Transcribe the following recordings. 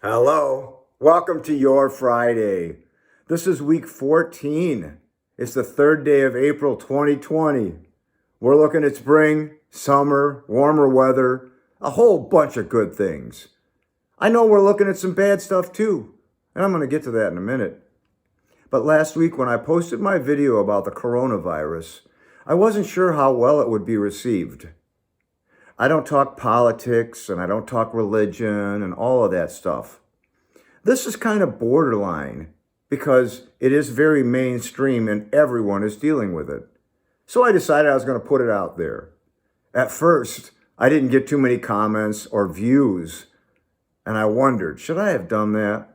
Hello, welcome to your Friday. This is week 14. It's the third day of April 2020. We're looking at spring, summer, warmer weather, a whole bunch of good things. I know we're looking at some bad stuff too, and I'm going to get to that in a minute. But last week when I posted my video about the coronavirus, I wasn't sure how well it would be received. I don't talk politics and I don't talk religion and all of that stuff. This is kind of borderline because it is very mainstream and everyone is dealing with it. So I decided I was going to put it out there. At first, I didn't get too many comments or views, and I wondered, should I have done that?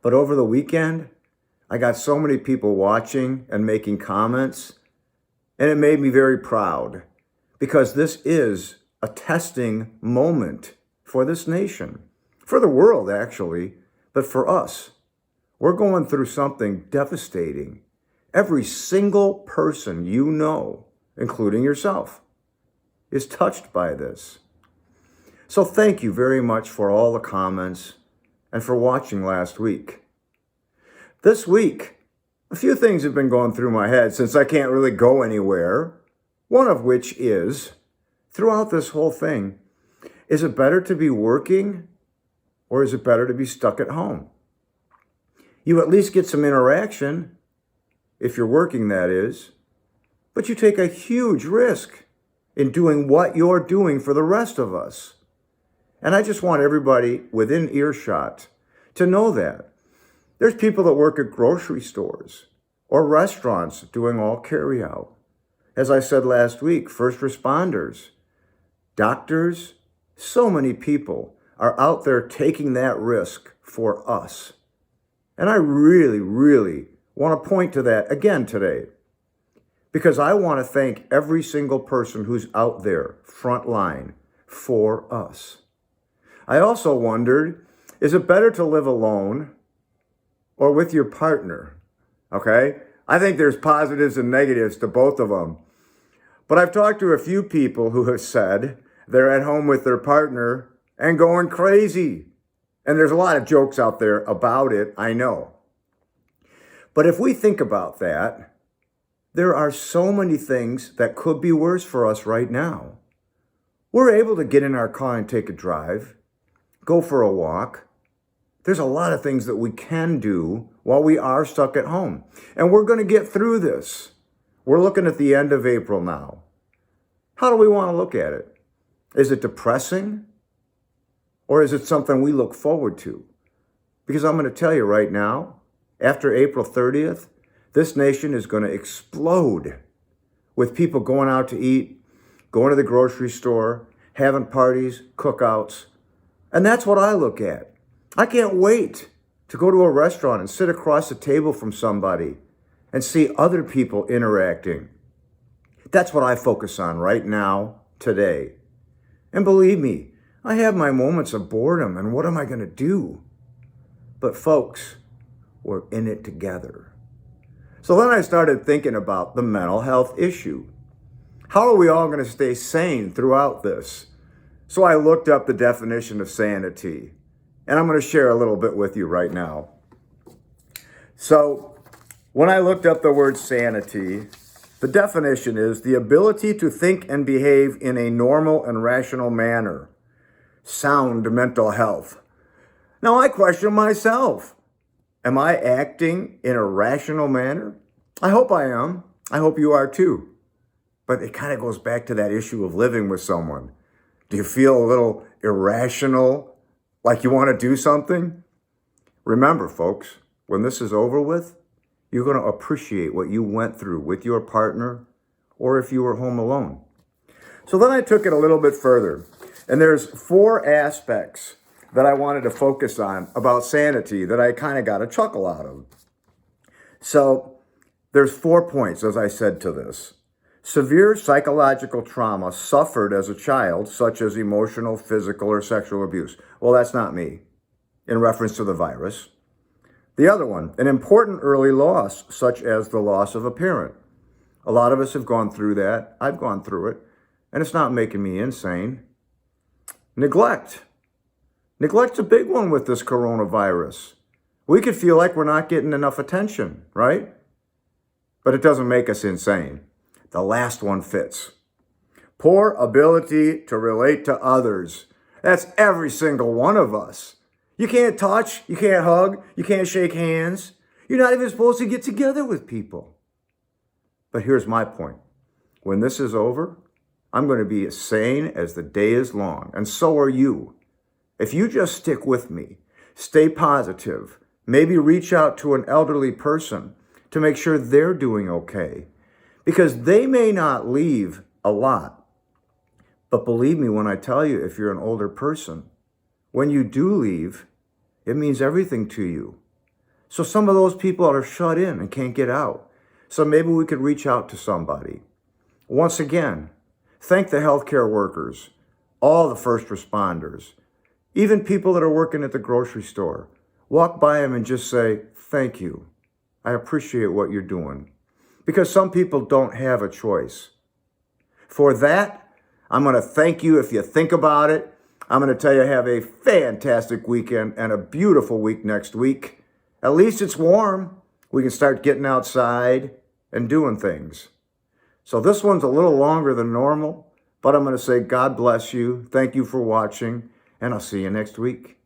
But over the weekend, I got so many people watching and making comments, and it made me very proud. Because this is a testing moment for this nation, for the world actually, but for us. We're going through something devastating. Every single person you know, including yourself, is touched by this. So thank you very much for all the comments and for watching last week. This week, a few things have been going through my head since I can't really go anywhere. One of which is, throughout this whole thing, is it better to be working or is it better to be stuck at home? You at least get some interaction, if you're working that is, but you take a huge risk in doing what you're doing for the rest of us. And I just want everybody within earshot to know that. There's people that work at grocery stores or restaurants doing all carry out. As I said last week, first responders, doctors, so many people are out there taking that risk for us. And I really, really want to point to that again today, because I want to thank every single person who's out there, front line, for us. I also wondered, is it better to live alone or with your partner? Okay? I think there's positives and negatives to both of them. But I've talked to a few people who have said they're at home with their partner and going crazy. And there's a lot of jokes out there about it, I know. But if we think about that, there are so many things that could be worse for us right now. We're able to get in our car and take a drive, go for a walk. There's a lot of things that we can do while we are stuck at home. And we're going to get through this. We're looking at the end of April now. How do we want to look at it? Is it depressing? Or is it something we look forward to? Because I'm going to tell you right now, after April 30th, this nation is going to explode with people going out to eat, going to the grocery store, having parties, cookouts. And that's what I look at. I can't wait to go to a restaurant and sit across the table from somebody and see other people interacting. That's what I focus on right now, today. And believe me, I have my moments of boredom and what am I going to do? But folks, we're in it together. So then I started thinking about the mental health issue. How are we all going to stay sane throughout this? So I looked up the definition of sanity, and I'm going to share a little bit with you right now. So when I looked up the word sanity, the definition is the ability to think and behave in a normal and rational manner. Sound mental health. Now I question myself. Am I acting in a rational manner? I hope I am. I hope you are too. But it kind of goes back to that issue of living with someone. Do you feel a little irrational, like you want to do something? Remember, folks, when this is over with, you're going to appreciate what you went through with your partner or if you were home alone. So then I took it a little bit further. And there's 4 aspects that I wanted to focus on about sanity that I kind of got a chuckle out of. So there's 4 points, as I said, to this. Severe psychological trauma suffered as a child, such as emotional, physical, or sexual abuse. Well, that's not me, in reference to the virus. The other one, an important early loss, such as the loss of a parent. A lot of us have gone through that. I've gone through it, and it's not making me insane. Neglect. Neglect's a big one with this coronavirus. We could feel like we're not getting enough attention, right? But it doesn't make us insane. The last one fits. Poor ability to relate to others. That's every single one of us. You can't touch, you can't hug, you can't shake hands. You're not even supposed to get together with people. But here's my point. When this is over, I'm going to be as sane as the day is long, and so are you. If you just stick with me, stay positive, maybe reach out to an elderly person to make sure they're doing okay, because they may not leave a lot. But believe me when I tell you, if you're an older person, when you do leave, it means everything to you. So some of those people are shut in and can't get out. So maybe we could reach out to somebody. Once again, thank the healthcare workers, all the first responders, even people that are working at the grocery store. Walk by them and just say, thank you. I appreciate what you're doing. Because some people don't have a choice. For that, I'm going to thank you if you think about it. I'm going to tell you have a fantastic weekend and a beautiful week next week. At least it's warm. We can start getting outside and doing things. So this one's a little longer than normal, but I'm going to say God bless you. Thank you for watching, and I'll see you next week.